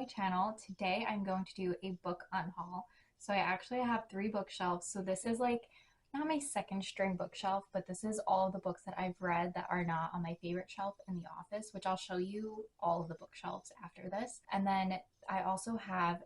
channel. Today I'm going to do a book unhaul. So I actually have 3 bookshelves. So this is like not my second string bookshelf, but this is all of the books that I've read that are not on my favorite shelf in the office, which I'll show you all of the bookshelves after this. And then I also have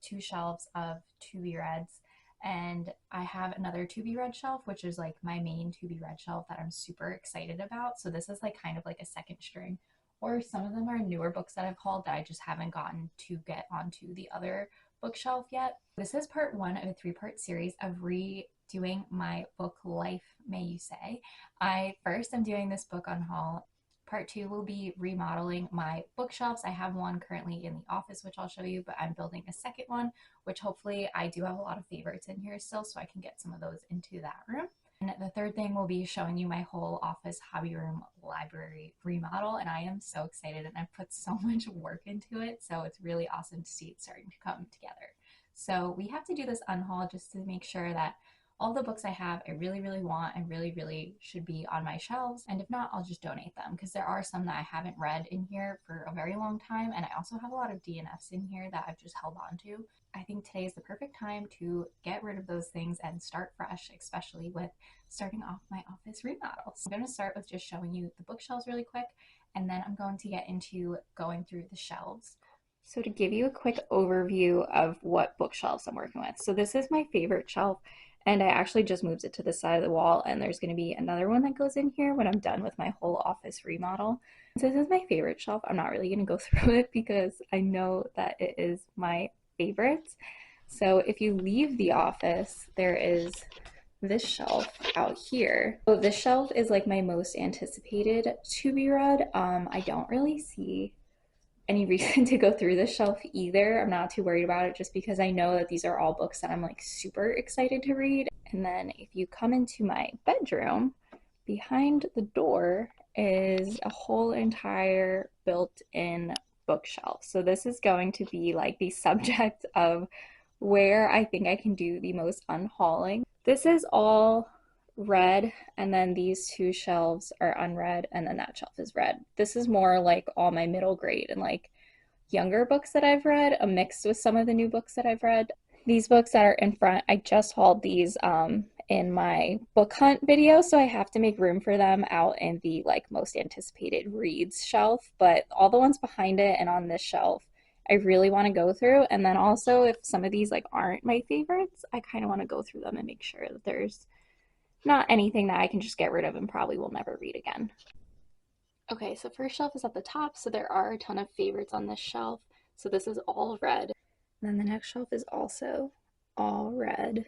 2 shelves of to be reads, and I have another to be read shelf, which is like my main to be read shelf that I'm super excited about. So this is like kind of like a second string, or some of them are newer books that I've hauled that I just haven't gotten to get onto the other bookshelf yet. This is part 1 of a 3-part series of redoing my book life, may you say. I first am doing this book unhaul. Part 2 will be remodeling my bookshelves. I have one currently in the office, which I'll show you, but I'm building a second one, which hopefully I do have a lot of favorites in here still, so I can get some of those into that room. And the third thing will be showing you my whole office, hobby room, library remodel, and I am so excited, and I've put so much work into it, so it's really awesome to see it starting to come together. So we have to do this unhaul just to make sure that all the books I have, I really, really want and really should be on my shelves. And if not, I'll just donate them, because there are some that I haven't read in here for a very long time. And I also have a lot of DNFs in here that I've just held on to. I think today is the perfect time to get rid of those things and start fresh, especially with starting off my office remodel. So I'm going to start with just showing you the bookshelves really quick, and then I'm going to get into going through the shelves. So to give you a quick overview of what bookshelves I'm working with. So this is my favorite shelf, and I actually just moved it to the side of the wall, and there's going to be another one that goes in here when I'm done with my whole office remodel. So this is my favorite shelf. I'm not really going to go through it because I know that it is my favorite. So if you leave the office, there is this shelf out here. So this shelf is like my most anticipated to be read. I don't really see any reason to go through this shelf either. I'm not too worried about it, just because I know that these are all books that I'm like super excited to read. And then if you come into my bedroom, behind the door is a whole entire built-in bookshelf. So this is going to be like the subject of where I think I can do the most unhauling. This is all read, and then these 2 shelves are unread, and then that shelf is read. This is more like all my middle grade and like younger books that I've read, mixed with some of the new books that I've read. These books that are in front, I just hauled these in my book hunt video, so I have to make room for them out in the like most anticipated reads shelf. But all the ones behind it and on this shelf I really want to go through. And then also, if some of these like aren't my favorites, I kind of want to go through them and make sure that there's not anything that I can just get rid of and probably will never read again. Okay, so first shelf is at the top, so there are a ton of favorites on this shelf. So this is all red. And then the next shelf is also all red.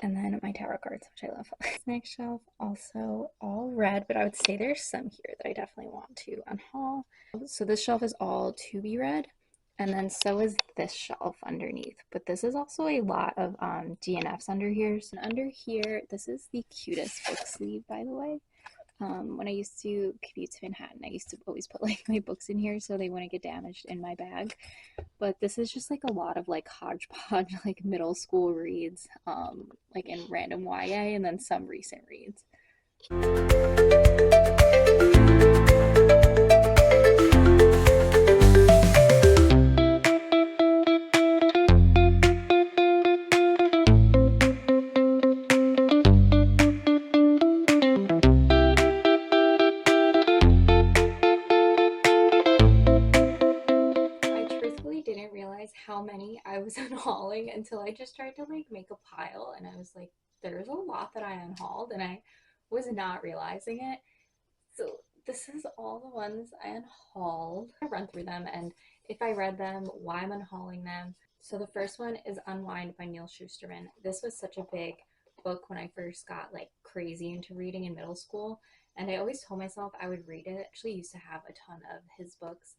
And then my tarot cards, which I love. Next shelf, also all red, but I would say there's some here that I definitely want to unhaul. So this shelf is all to be read, and then so is this shelf underneath. But this is also a lot of DNFs under here. So under here, this is the cutest book sleeve, by the way. When I used to commute to Manhattan, I used to always put like my books in here so they wouldn't get damaged in my bag. But this is just like a lot of like hodgepodge, like middle school reads, like in random YA, and then some recent reads. How many I was unhauling until I just tried to like make a pile, and I was like, there's a lot that I unhauled and I was not realizing it. So this is all the ones I unhauled. I run through them, and if I read them, why I'm unhauling them. So the first one is Unwind by Neal Shusterman. This was such a big book when I first got like crazy into reading in middle school, and I always told myself I would read it. I actually used to have a ton of his books,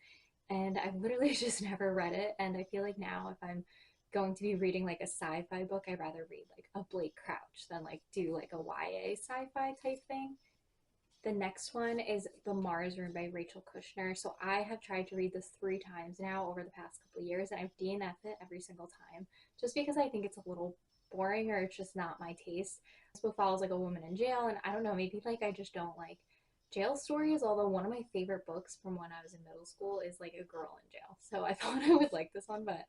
and I've literally just never read it. And I feel like now if I'm going to be reading like a sci-fi book, I'd rather read like a Blake Crouch than like do like a YA sci-fi type thing. The next one is The Mars Room by Rachel Kushner. So I have tried to read this 3 times now over the past couple of years, and I've DNF'd it every single time just because I think it's a little boring, or it's just not my taste. This book follows like a woman in jail, and I don't know, maybe like I just don't like jail stories, although one of my favorite books from when I was in middle school is like a girl in jail. So I thought I would like this one, but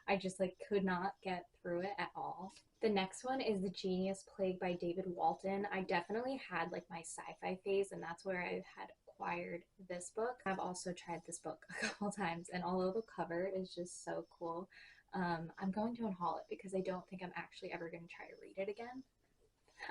I just like could not get through it at all. The next one is The Genius Plague by David Walton. I definitely had like my sci-fi phase, and that's where I had acquired this book. I've also tried this book a couple times, and although the cover is just so cool, I'm going to unhaul it because I don't think I'm actually ever going to try to read it again.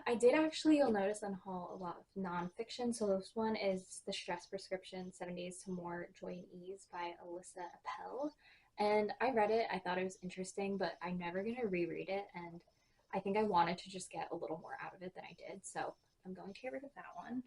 I did actually, you'll notice, unhaul a lot of nonfiction. So this one is The Stress Prescription, 7 Days to More Joy and Ease by Alyssa Appel. And I read it, I thought it was interesting, but I'm never going to reread it. And I think I wanted to just get a little more out of it than I did. So I'm going to get rid of that one.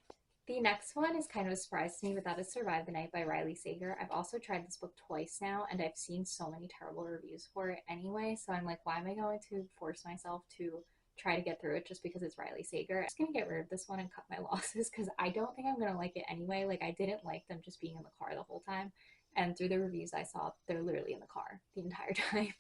The next one is kind of a surprise to me, but that is Survive the Night by Riley Sager. I've also tried this book twice now, and I've seen so many terrible reviews for it anyway. So I'm like, why am I going to force myself to try to get through it just because it's Riley Sager? I'm just gonna get rid of this one and cut my losses because I don't think I'm gonna like it anyway. Like, I didn't like them just being in the car the whole time, and through the reviews I saw, they're literally in the car the entire time.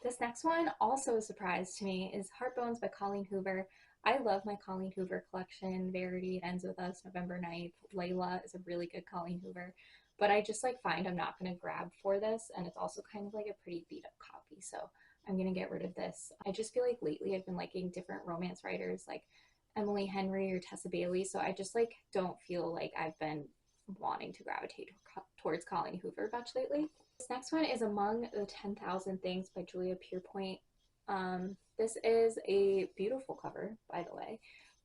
This next one, also a surprise to me, is Heartbones by Colleen Hoover. I love my Colleen Hoover collection. Verity Ends With Us, November 9th. Layla is a really good Colleen Hoover. But I just like find I'm not going to grab for this, and it's also kind of like a pretty beat up copy. So I'm going to get rid of this. I just feel like lately I've been liking different romance writers like Emily Henry or Tessa Bailey. So I just like don't feel like I've been wanting to gravitate towards Colleen Hoover much lately. This next one is Among the 10,000 Things by Julia Pierpoint. This is a beautiful cover, by the way,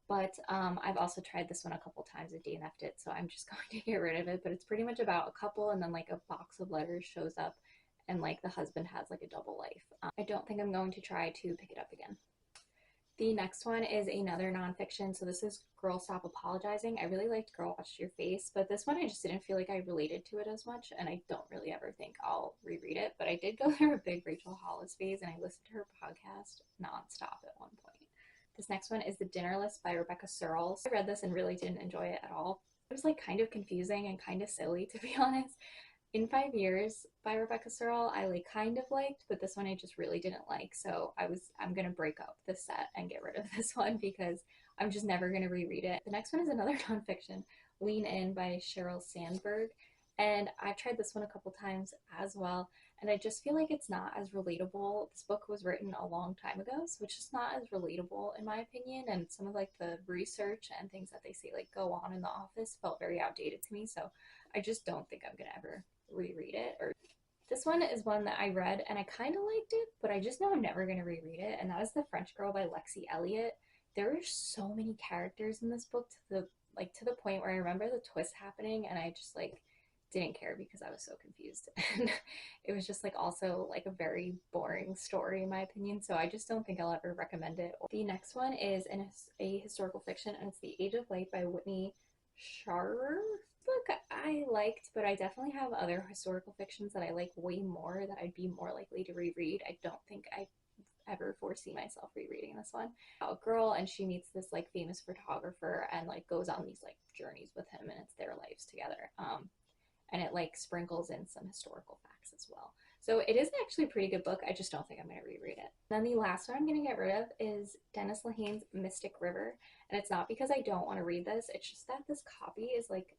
but I've also tried this one a couple times and DNF'd it, so I'm just going to get rid of it. But it's pretty much about a couple, and then like a box of letters shows up, and like the husband has like a double life. I don't think I'm going to try to pick it up again. The next one is another nonfiction. So this is Girl Stop Apologizing. I really liked Girl Watch Your Face, but this one I just didn't feel like I related to it as much, and I don't really ever think I'll reread it. But I did go through a big Rachel Hollis phase, and I listened to her podcast nonstop at one point. This next one is The Dinner List by Rebecca Searles. I read this and really didn't enjoy it at all. It was like kind of confusing and kind of silly, to be honest. In 5 Years by Rebecca Searle, I like kind of liked, but this one I just really didn't like. So I'm gonna break up this set and get rid of this one because I'm just never gonna reread it. The next one is another nonfiction, Lean In by Sheryl Sandberg. And I've tried this one a couple times as well, and I just feel like it's not as relatable. This book was written a long time ago, so it's just not as relatable in my opinion, and some of like the research and things that they say like go on in the office felt very outdated to me, so I just don't think I'm gonna ever reread it. Or this one is one that I read and I kind of liked it, but I just know I'm never going to reread it, and that is The French Girl by Lexi Elliott. There are so many characters in this book to the point where I remember the twist happening and I just like didn't care because I was so confused. And it was just like also like a very boring story in my opinion, so I just don't think I'll ever recommend it. The next one is a historical fiction, and it's The Age of Light by Whitney Sharer. Book I liked, but I definitely have other historical fictions that I like way more that I'd be more likely to reread. I don't think I ever foresee myself rereading this one. A girl, and she meets this like famous photographer and like goes on these like journeys with him, and it's their lives together. And it like sprinkles in some historical facts as well. So it is actually a pretty good book. I just don't think I'm going to reread it. Then the last one I'm going to get rid of is Dennis Lehane's Mystic River. And it's not because I don't want to read this. It's just that this copy is like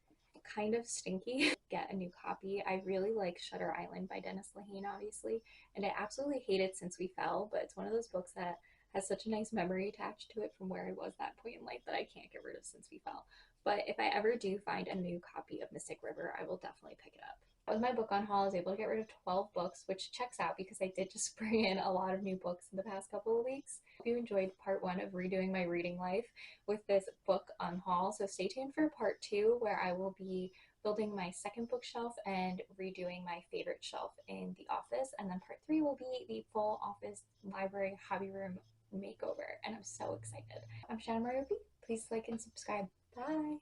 kind of stinky. Get a new copy. I really like Shutter Island by Dennis Lehane, obviously. And I absolutely hate it Since We Fell, but it's one of those books that has such a nice memory attached to it from where I was that point in life that I can't get rid of Since We Fell. But if I ever do find a new copy of Mystic River, I will definitely pick it up. With my book on haul, I was able to get rid of 12 books, which checks out because I did just bring in a lot of new books in the past couple of weeks. Hope you enjoyed part 1 of redoing my reading life with this book on haul. So stay tuned for part 2, where I will be building my second bookshelf and redoing my favorite shelf in the office. And then part 3 will be the full office, library, hobby room makeover. And I'm so excited. I'm Shannon Marie. Please like and subscribe. Bye.